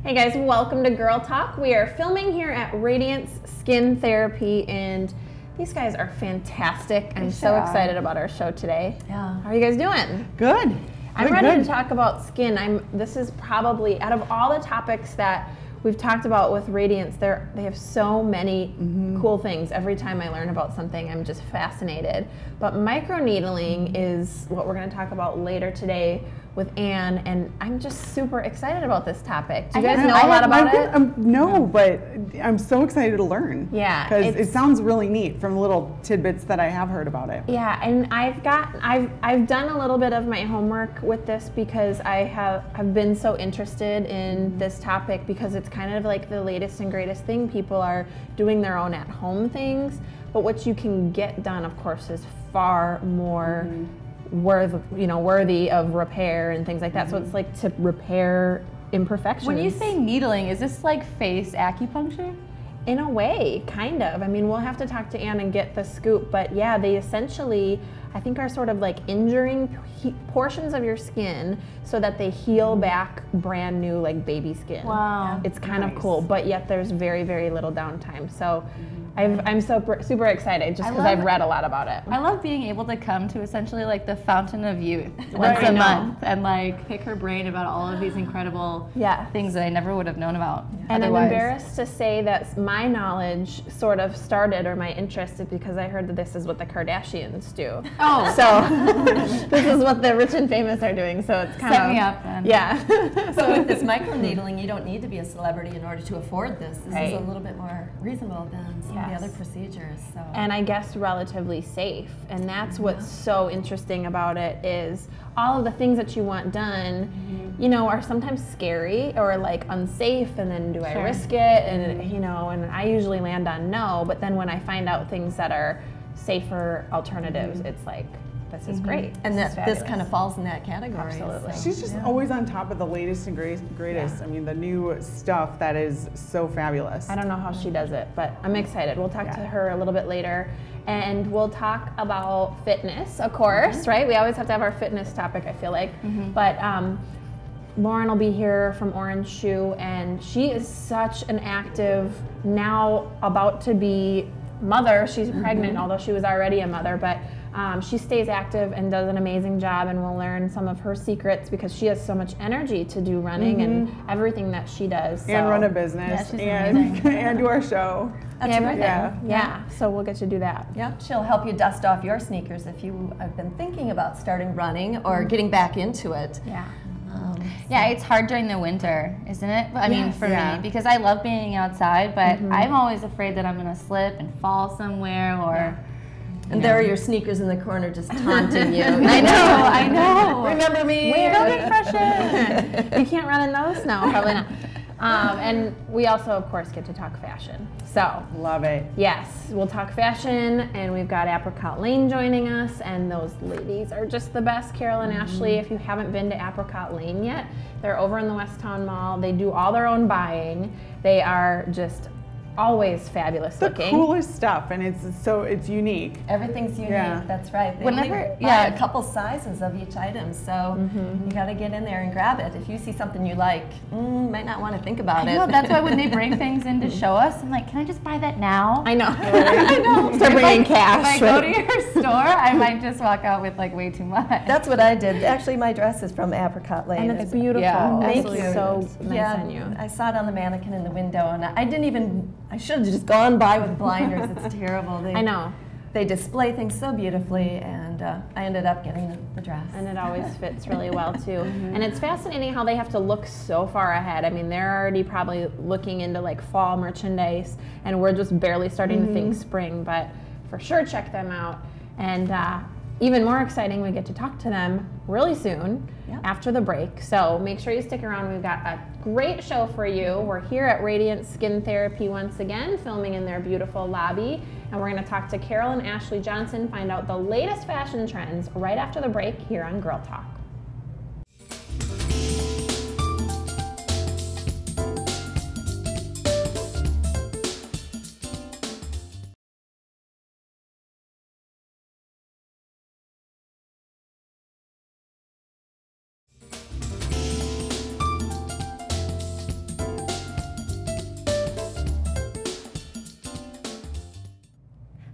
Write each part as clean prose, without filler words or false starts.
Hey guys, welcome to Girl Talk. We are filming here at Radiance Skin Therapy, and these guys are fantastic. I'm so excited about our show today. Yeah. How are you guys doing? Good. I'm ready to talk about skin. This is probably, out of all the topics that we've talked about with Radiance, they have so many cool things. Every time I learn about something, I'm just fascinated. But microneedling is what we're going to talk about later today with Anne, and I'm just super excited about this topic. Do you guys know a lot about it? No, but I'm so excited to learn. Yeah, because it sounds really neat from little tidbits that I have heard about it. Yeah, and I've done a little bit of my homework with this because I have been so interested in this topic, because it's kind of like the latest and greatest thing. People are doing their own at-home things, but what you can get done, of course, is far more worthy of repair and things like that. So it's like to repair imperfections. When you say needling, is this like face acupuncture? In a way, kind of. I mean, we'll have to talk to Anne and get the scoop, but yeah, they essentially, I think, are sort of like injuring portions of your skin so that they heal back brand new, like baby skin. Wow. It's kind of cool, but yet there's very, very little downtime. So I'm super excited just because I've read a lot about it. I love being able to come to essentially like the fountain of youth once a month and like pick her brain about all of these incredible things that I never would have known about. And otherwise. I'm embarrassed to say that my knowledge sort of started, or my interest, is because I heard that this is what the Kardashians do. Oh. So this is what the rich and famous are doing, so it's kind of... Set me up then. Yeah. So with this microneedling, you don't need to be a celebrity in order to afford this. This is a little bit more reasonable than some of the other procedures. So. And I guess relatively safe. And that's what's so interesting about it, is all of the things that you want done, you know, are sometimes scary or like unsafe, and then do I risk it? And you know, and I usually land on no, but then when I find out things that are safer alternatives, it's like, this is great. And this kind of falls in that category. Absolutely. So. She's just always on top of the latest and greatest. I mean, the new stuff that is so fabulous. I don't know how she does it, but I'm excited. We'll talk to her a little bit later, and we'll talk about fitness, of course, right? We always have to have our fitness topic, I feel like. But Lauren will be here from Orange Shoe, and she is such an active, now about to be mother. She's pregnant, although she was already a mother, but she stays active and does an amazing job, and we'll learn some of her secrets because she has so much energy to do running and everything that she does. So. And run a business and do our show. That's everything. right. So we'll get to do that. Yep, she'll help you dust off your sneakers if you have been thinking about starting running or getting back into it. Yeah, it's hard during the winter, isn't it? I mean, for me, because I love being outside, but I'm always afraid that I'm going to slip and fall somewhere, or... And there are your sneakers in the corner just taunting you. I know. Remember me? Go get fresh air. You can't run in those? No, probably not. And we also, of course, get to talk fashion. So love it. Yes, we'll talk fashion, and we've got Apricot Lane joining us, and those ladies are just the best. Carol and Ashley, if you haven't been to Apricot Lane yet, they're over in the Westtown Mall. They do all their own buying. They are just always fabulous looking. The coolest stuff, and it's unique. Everything's unique. Yeah. That's right. They Whenever, buy a couple sizes of each item, so you got to get in there and grab it. If you see something you like, you might not want to think about it. No, that's why when they bring things in to show us, I'm like, can I just buy that now? I know. I know. Start bringing cash. If I go to your store, I might just walk out with like way too much. That's what I did. Actually, my dress is from Apricot Lane. And it's beautiful. Yeah. Thank Absolutely you. So nice on you. I saw it on the mannequin in the window, and I should have just gone by with blinders. It's terrible. I know. They display things so beautifully, and I ended up getting the dress. And it always fits really well too. And it's fascinating how they have to look so far ahead. I mean, they're already probably looking into like fall merchandise, and we're just barely starting to think spring, but for sure check them out. And even more exciting, we get to talk to them really soon after the break. So make sure you stick around. We've got a great show for you. We're here at Radiance Skin Therapy once again, filming in their beautiful lobby. And we're going to talk to Carol and Ashley Johnson, find out the latest fashion trends right after the break here on Girl Talk.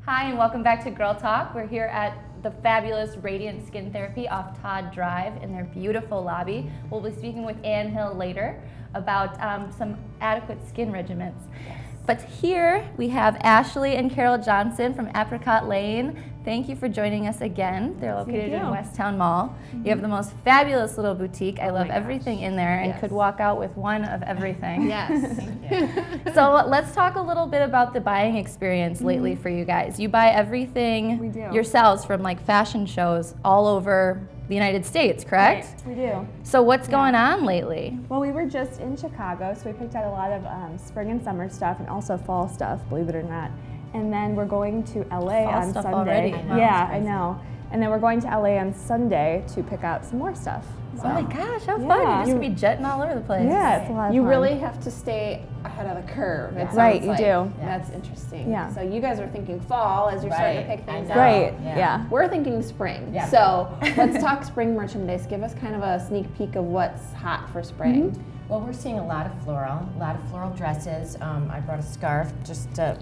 Hi, and welcome back to Girl Talk. We're here at the fabulous Radiance Skin Therapy off Todd Drive in their beautiful lobby. We'll be speaking with Ann Hill later about some adequate skin regimens. Yes. But here we have Ashley and Carol Johnson from Apricot Lane. Thank you for joining us again. They're located in Westtown Mall. You have the most fabulous little boutique. I love everything in there and could walk out with one of everything. Yes. Thank you. So let's talk a little bit about the buying experience lately for you guys. You buy everything yourselves from like fashion shows all over the United States, correct? Right, we do. So what's going on lately? Well, we were just in Chicago, so we picked out a lot of spring and summer stuff and also fall stuff, believe it or not. And then we're going to LA on Sunday. Already. Yeah, I know. And then we're going to LA on Sunday to pick out some more stuff. So. Oh my gosh, how fun. You're just gonna be jetting all over the place. Yeah, it's a lot of fun. You really have to stay ahead of the curve. It Right, sounds you like. do. That's interesting. Yeah. So you guys are thinking fall as you're starting to pick things up. Right, yeah. We're thinking spring. Yeah. So let's talk spring merchandise. Give us kind of a sneak peek of what's hot for spring. Well, we're seeing a lot of floral dresses. I brought a scarf just to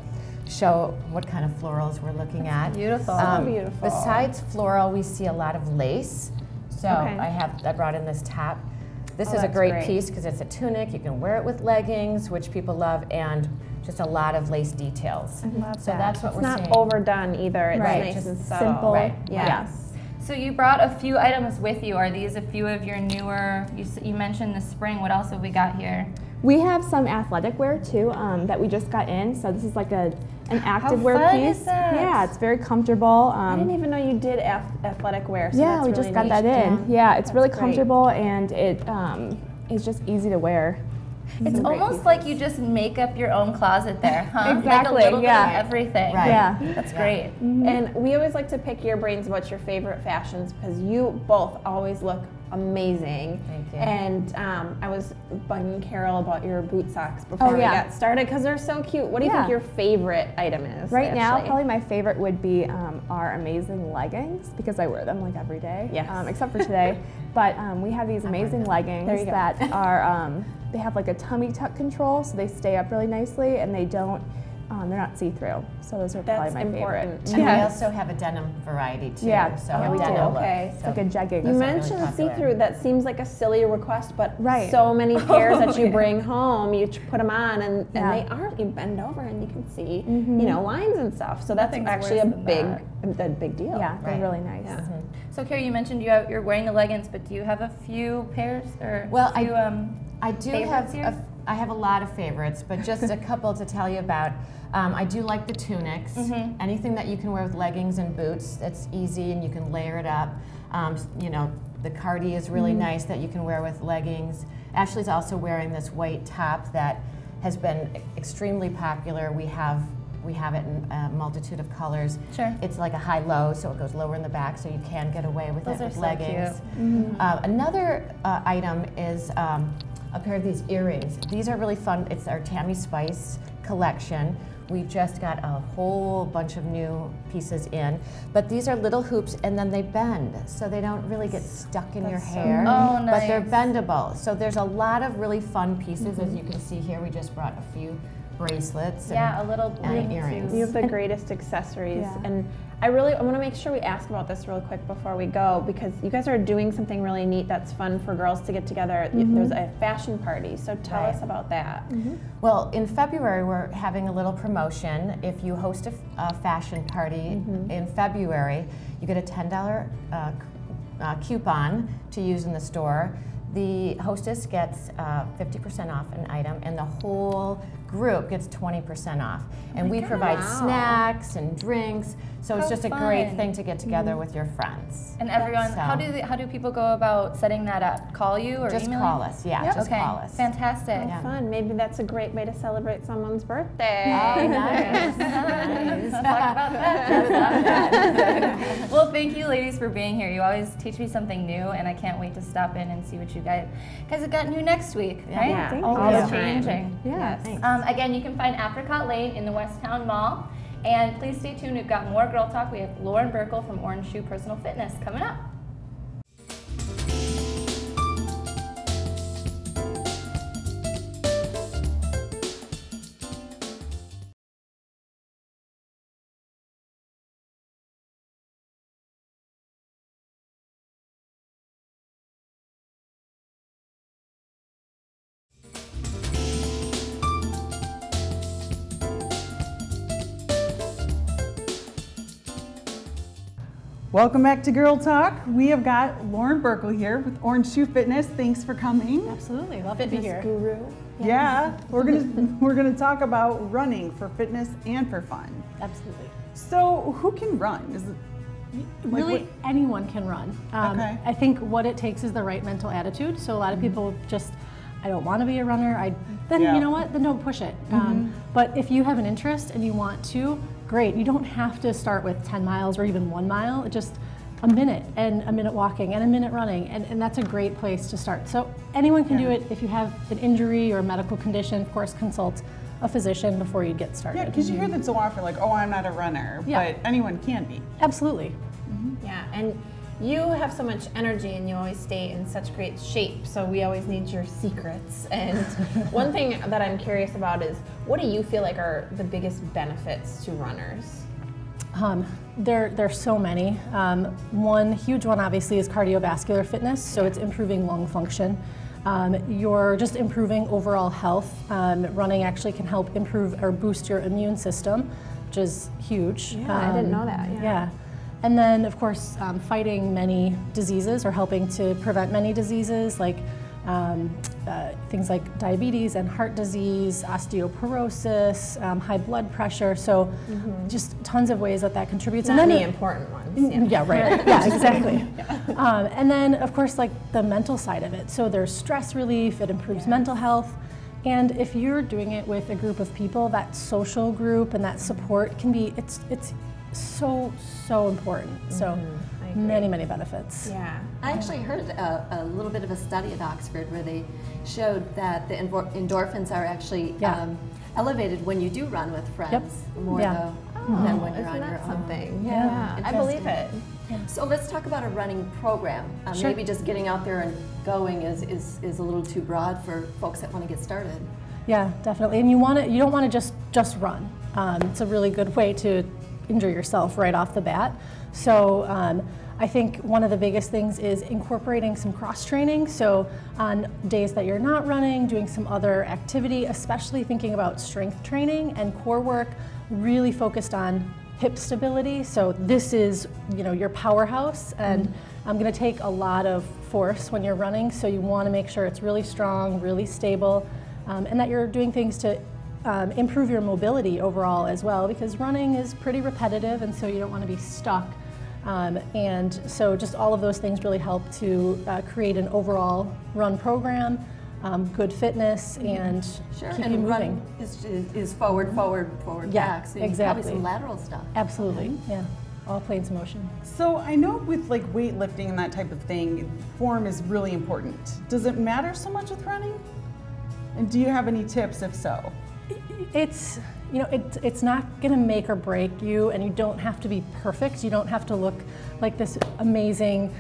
show what kind of florals we're looking at. Beautiful. Beautiful. Besides floral, we see a lot of lace. So I brought in this top. This is a great piece because it's a tunic. You can wear it with leggings, which people love, and just a lot of lace details. I love so that's what it's we're seeing. not overdone either. It's nice Just and subtle. simple. Right. Yes. So you brought a few items with you. Are these a few of your newer, you mentioned the spring, what else have we got here? We have some athletic wear too that we just got in. So this is like an active wear fun piece. is that? Yeah, it's very comfortable. I didn't even know you did athletic wear. So Yeah, that's we really just got neat. that in. Yeah, it's really great. comfortable and it is just easy to wear. It's almost like you just make up your own closet there, huh? Exactly, Like a little yeah. bit of everything. Right. Yeah. That's great. And we always like to pick your brains about your favorite fashions because you both always look amazing. Thank you. And I was bugging Carol about your boot socks before we got started because they're so cute. What do you think your favorite item is? Right now, Ashley? probably my favorite would be our amazing leggings because I wear them like every day, except for today. But we have these amazing leggings that are, they have like a tummy tuck control, so they stay up really nicely and they don't, they're not see-through. So those are probably my favorite. And we also have a denim variety too. Yeah, so we do. denim Okay. look. It's like a jegging. You or mentioned really see-through. That seems like a silly request, but Right. so many pairs that you bring home, you put them on, and Yeah. they are. You bend over and you can see, you know, lines and stuff. So that's Nothing's actually a worse than big deal. Yeah, they're Right. really nice. Yeah. So Carrie, you mentioned you're wearing the leggings, but do you have a few pairs or Well, a few, I do favorites have. here? I have a lot of favorites, but just a couple to tell you about. I do like the tunics. Anything that you can wear with leggings and boots, that's easy and you can layer it up. You know, the cardi is really nice that you can wear with leggings. Ashley's also wearing this white top that has been extremely popular. We have it in a multitude of colors. Sure. It's like a high-low, so it goes lower in the back, so you can get away with Those it are with so leggings. cute. Another item is a pair of these earrings. These are really fun. It's our Tammy Spice collection. We just got a whole bunch of new pieces in, but these are little hoops and then they bend, so they don't really get stuck in your hair, Oh, but they're nice. bendable. So there's a lot of really fun pieces. As you can see here, we just brought a few bracelets Yeah, a little and bling earrings. too. You have the greatest accessories, Yeah. and I want to make sure we ask about this real quick before we go because you guys are doing something really neat that's fun for girls to get together. There's a fashion party, so tell us about that. Well, in February, we're having a little promotion. If you host a fashion party in February, you get a $10 coupon to use in the store. The hostess gets 50% off an item, and the whole group gets 20% off. And we provide snacks and drinks, so it's How just a great fun. thing to get together with your friends. And everyone, So- how do people go about setting that up? Call you or Just email call you? us, yeah, just Okay, call us. fantastic. Yeah. Fun. Maybe that's a great way to celebrate someone's birthday. Oh, nice. Nice. Talk about that. I would love that. Well, thank you, ladies, for being here. You always teach me something new, and I can't wait to stop in and see what you guys have got new next week. Right? Yeah, thank all you. the time. changing. Yeah. Again, you can find Apricot Lane in the Westtown Mall. And please stay tuned. We've got more Girl Talk. We have Lauren Burkle from Orange Shoe Personal Fitness coming up. Welcome back to Girl Talk. We have got Lauren Burkle here with Orange Shoe Fitness. Thanks for coming. Absolutely, love to be here. Guru. Yeah, we're gonna talk about running for fitness and for fun. Absolutely. So who can run? Is it Really, anyone can run. Okay. I think what it takes is the right mental attitude. So a lot of people just, I don't want to be a runner. Then Yeah. you know what? Then don't push it. But if you have an interest and you want to, great. You don't have to start with 10 miles or even 1 mile. Just a minute and a minute walking and a minute running, and that's a great place to start. So anyone can do it. If you have an injury or a medical condition, of course, consult a physician before you get started. Yeah, because you hear that so often, like, oh, I'm not a runner, Yeah. but anyone can be. Absolutely. Yeah, and you have so much energy and you always stay in such great shape, so we always need your secrets. And one thing that I'm curious about is, what do you feel like are the biggest benefits to runners? There's so many. One huge one obviously is cardiovascular fitness, so it's improving lung function. You're just improving overall health. Running actually can help improve or boost your immune system, which is huge. Yeah, I didn't know that. Yeah. And then, of course, fighting many diseases or helping to prevent many diseases like things like diabetes and heart disease, osteoporosis, high blood pressure. So just tons of ways that contributes. Not and then the important ones. Yeah, right. Yeah, exactly. And then, of course, like the mental side of it. So there's stress relief, it improves mental health. And if you're doing it with a group of people, that social group and that support can be, it's so important. So many benefits. Yeah. I actually heard a little bit of a study at Oxford where they showed that the endorphins are actually elevated when you do run with friends more than when you're on your own. Something. Yeah, I believe it. So let's talk about a running program. Sure. Maybe just getting out there and going is a little too broad for folks that want to get started. Yeah, definitely. And you don't want to just run. It's a really good way to injure yourself right off the bat. So I think one of the biggest things is incorporating some cross training. So on days that you're not running, doing some other activity, especially thinking about strength training and core work, really focused on hip stability. So this is, your powerhouse, and I'm going to take a lot of force when you're running. So you want to make sure it's really strong, really stable, and that you're doing things to improve your mobility overall as well, because running is pretty repetitive, and so you don't want to be stuck. And so just all of those things really help to create an overall run program, good fitness, and Sure, keep and you moving. run is forward, back. So exactly. Probably some lateral stuff. Absolutely, yeah. All planes of motion. So I know with like weightlifting and that type of thing, form is really important. Does it matter so much with running? And do you have any tips if so? It's not going to make or break you, and you don't have to be perfect. You don't have to look like this amazing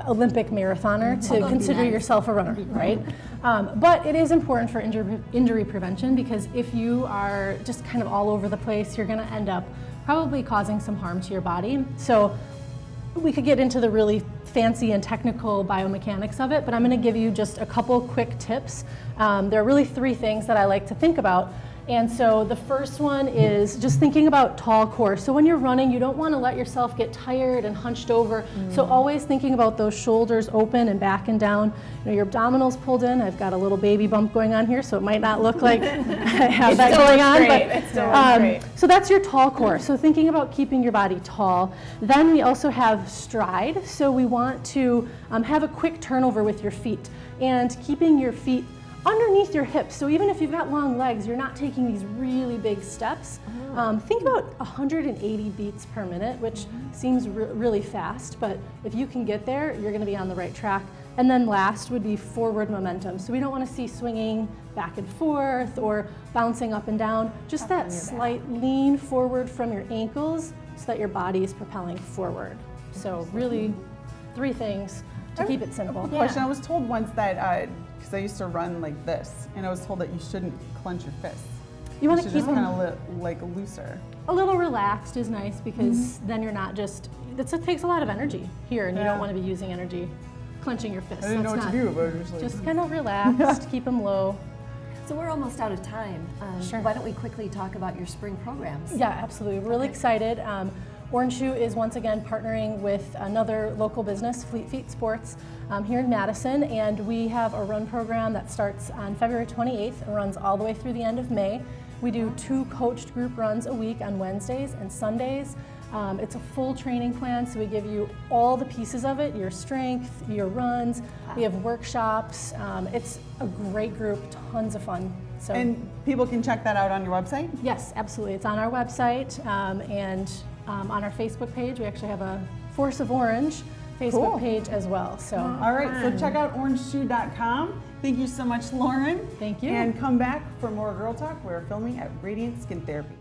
Olympic marathoner to consider yourself a runner, right? But it is important for injury prevention, because if you are just kind of all over the place, you're going to end up probably causing some harm to your body. So we could get into the really fancy and technical biomechanics of it, but I'm going to give you just a couple quick tips. There are really 3 things that I like to think about. And so the first one is just thinking about tall core. So when you're running, you don't want to let yourself get tired and hunched over. So always thinking about those shoulders open and back and down. Your abdominals pulled in. I've got a little baby bump going on here, so it might not look like I have that going on. But so that's your tall core. So thinking about keeping your body tall. Then we also have stride. So we want to have a quick turnover with your feet and keeping your feet underneath your hips. So even if you've got long legs, you're not taking these really big steps. Think about 180 beats per minute, which seems really fast, but if you can get there, you're going to be on the right track. And then last would be forward momentum. So we don't want to see swinging back and forth or bouncing up and down, just that slight lean forward from your ankles so that your body is propelling forward. So really 3 things to keep it simple. Question, I was told once that, because I used to run like this, and I was told that you shouldn't clench your fists. You want to keep just them kind of like looser. A little relaxed is nice, because then you're not just, it takes a lot of energy here, and you don't want to be using energy clenching your fists. I didn't know what to do, but I was like, just kind of relaxed, keep them low. So we're almost out of time. Sure. Why don't we quickly talk about your spring programs? Yeah, absolutely. We're really excited. Orange Shoe is once again partnering with another local business, Fleet Feet Sports, here in Madison, and we have a run program that starts on February 28th and runs all the way through the end of May. We do 2 coached group runs a week on Wednesdays and Sundays. It's a full training plan, so we give you all the pieces of it, your strength, your runs. We have workshops. It's a great group, tons of fun. So, and people can check that out on your website? Yes, absolutely. It's on our website and on our Facebook page. We actually have a Force of Orange Facebook page as well. So, all right, so check out orangeshoe.com. Thank you so much, Lauren. Thank you. And come back for more Girl Talk. We're filming at Radiance Skin Therapy.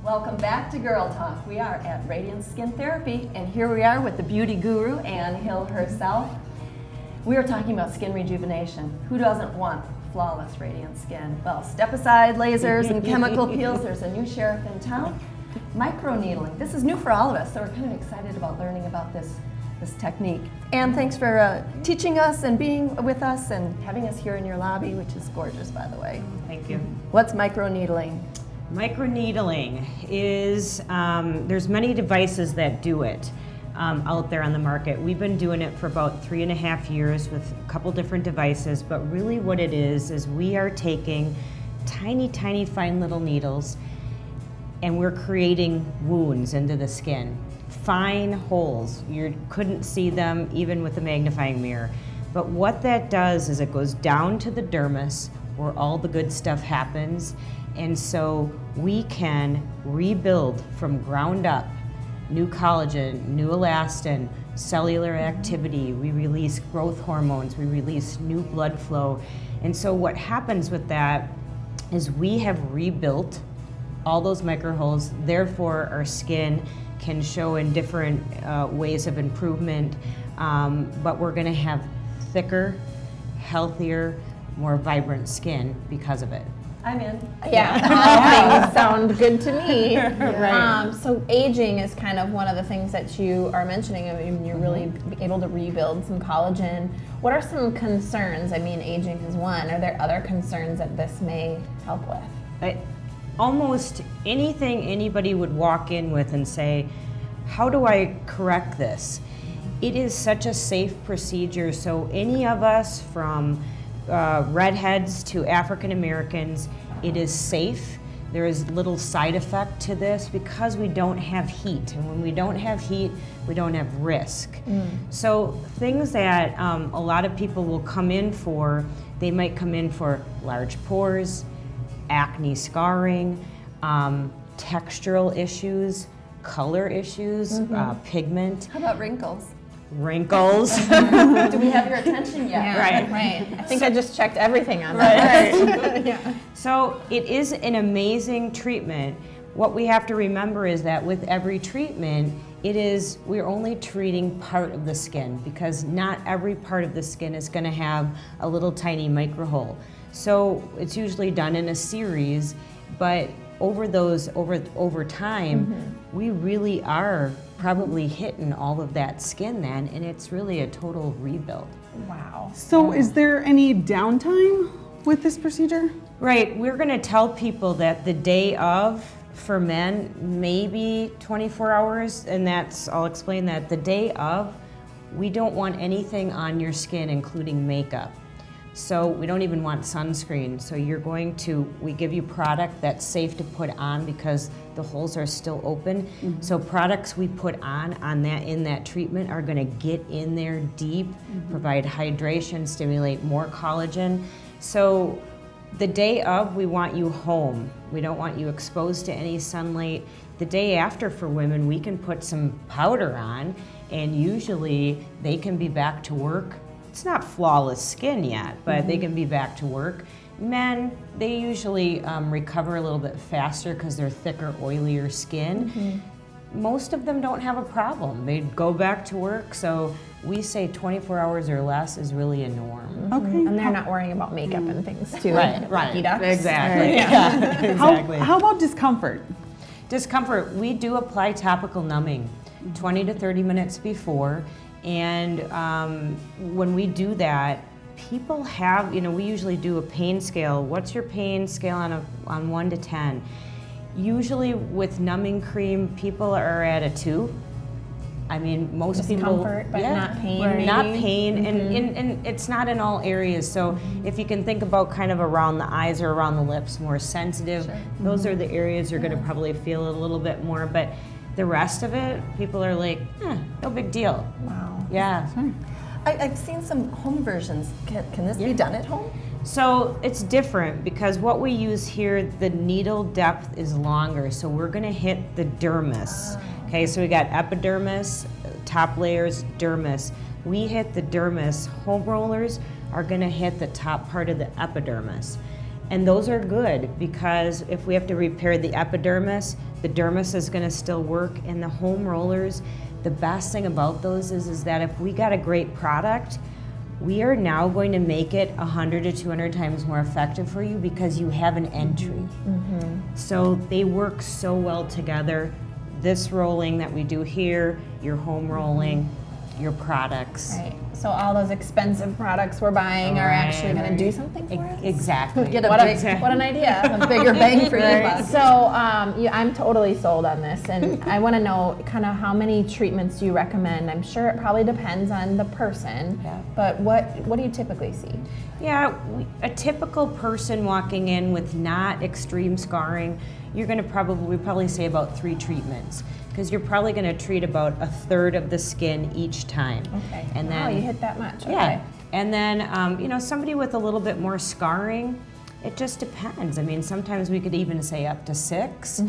Welcome back to Girl Talk. We are at Radiance Skin Therapy, and here we are with the beauty guru, Ann Hill herself. We are talking about skin rejuvenation. Who doesn't want flawless, radiant skin? Well, step aside lasers and chemical peels. There's a new sheriff in town. Microneedling. This is new for all of us, so we're kind of excited about learning about this technique. Ann, thanks for teaching us and being with us and having us here in your lobby, which is gorgeous, by the way. Thank you. What's microneedling? Microneedling is, there's many devices that do it out there on the market. We've been doing it for about 3.5 years with a couple different devices, but really what it is we are taking tiny, tiny, fine little needles and we're creating wounds into the skin. Fine holes. You couldn't see them even with a magnifying mirror. But what that does is it goes down to the dermis where all the good stuff happens. And so we can rebuild from ground up new collagen, new elastin, cellular activity. We release growth hormones, we release new blood flow. And so what happens with that is we have rebuilt all those microholes, therefore our skin can show in different ways of improvement, but we're gonna have thicker, healthier, more vibrant skin because of it. I'm in. Yeah, all things sound good to me. Right. So aging is kind of one of the things that you are mentioning. I mean, you're really able to rebuild some collagen. What are some concerns? I mean, aging is one. Are there other concerns that this may help with? Almost anything anybody would walk in with and say, how do I correct this? It is such a safe procedure, so any of us from redheads to African Americans, it is safe. There is little side effect to this because we don't have heat, and when we don't have heat, we don't have risk. So things that a lot of people will come in for, they might come in for large pores, acne scarring, textural issues, color issues, pigment. How about wrinkles? Wrinkles. Do we have your attention yet? Yeah, right. I think I just checked everything on that. Yeah. So it is an amazing treatment. What we have to remember is that with every treatment, we're only treating part of the skin because not every part of the skin is going to have a little tiny microhole. So it's usually done in a series, but over time, we really are probably hitting all of that skin then, and it's really a total rebuild. Wow. So is there any downtime with this procedure? Right, we're gonna tell people that the day of, for men, maybe 24 hours, and I'll explain that. The day of, we don't want anything on your skin, including makeup. So we don't even want sunscreen. So we give you product that's safe to put on because the holes are still open. So products we put in that treatment are gonna get in there deep, provide hydration, stimulate more collagen. So the day of, we want you home. We don't want you exposed to any sunlight. The day after for women, we can put some powder on and usually they can be back to work. It's not flawless skin yet, but they can be back to work. Men, they usually recover a little bit faster because they're thicker, oilier skin. most of them don't have a problem. They go back to work, so we say 24 hours or less is really a norm. Okay. And they're not worrying about makeup and things too. Right. Lucky ducks. Exactly. Yeah. Exactly. How about discomfort? Discomfort, we do apply topical numbing 20 to 30 minutes before, and when we do that, people have, we usually do a pain scale. What's your pain scale on 1 to 10? Usually with numbing cream, people are at a 2. I mean, most people, discomfort, but not pain. Maybe. Not pain, and it's not in all areas. So if you can think about kind of around the eyes or around the lips, more sensitive, those are the areas you're going to probably feel a little bit more. But the rest of it, people are like, no big deal. Wow. Yeah. I've seen some home versions. Can this be done at home? So it's different because what we use here, the needle depth is longer. So we're going to hit the dermis. Okay, so we got epidermis, top layers, dermis. We hit the dermis. Home rollers are going to hit the top part of the epidermis. And those are good because if we have to repair the epidermis, the dermis is going to still work. And the home rollers, the best thing about those is that if we got a great product, we are now going to make it 100 to 200 times more effective for you because you have an entry. So they work so well together. This rolling that we do here, your home rolling, your products. Right. So all those expensive products we're buying are actually going to do something for us? Exactly. Get What an idea. a bigger bang for your buck. So I'm totally sold on this, and I want to know kind of how many treatments you recommend. I'm sure it probably depends on the person, but what do you typically see? Yeah, a typical person walking in with not extreme scarring, you're going to probably say about 3 treatments because you're probably going to treat about 1/3 of the skin each time. Okay. And wow, then you hit that much. Okay. Yeah. And then somebody with a little bit more scarring, it just depends. I mean, sometimes we could even say up to 6,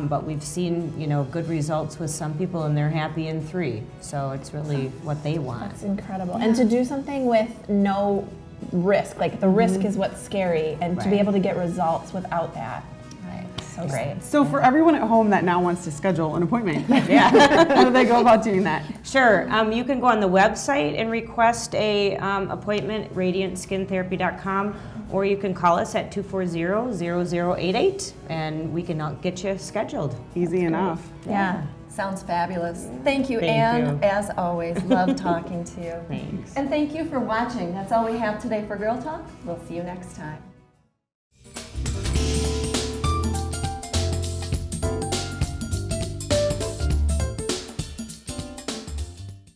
but we've seen good results with some people, and they're happy in 3. So it's really what they want. That's incredible. And to do something with no risk, like the risk is what's scary, and to be able to get results without that. So great. So for everyone at home that now wants to schedule an appointment, how do they go about doing that? Sure. You can go on the website and request a appointment, radiantsKinTherapy.com, or you can call us at 240-0088, and we can get you scheduled. Easy enough. Yeah. Sounds fabulous. Thank you, Thank Anne. you. As always, love talking to you. Thanks. And thank you for watching. That's all we have today for Girl Talk. We'll see you next time.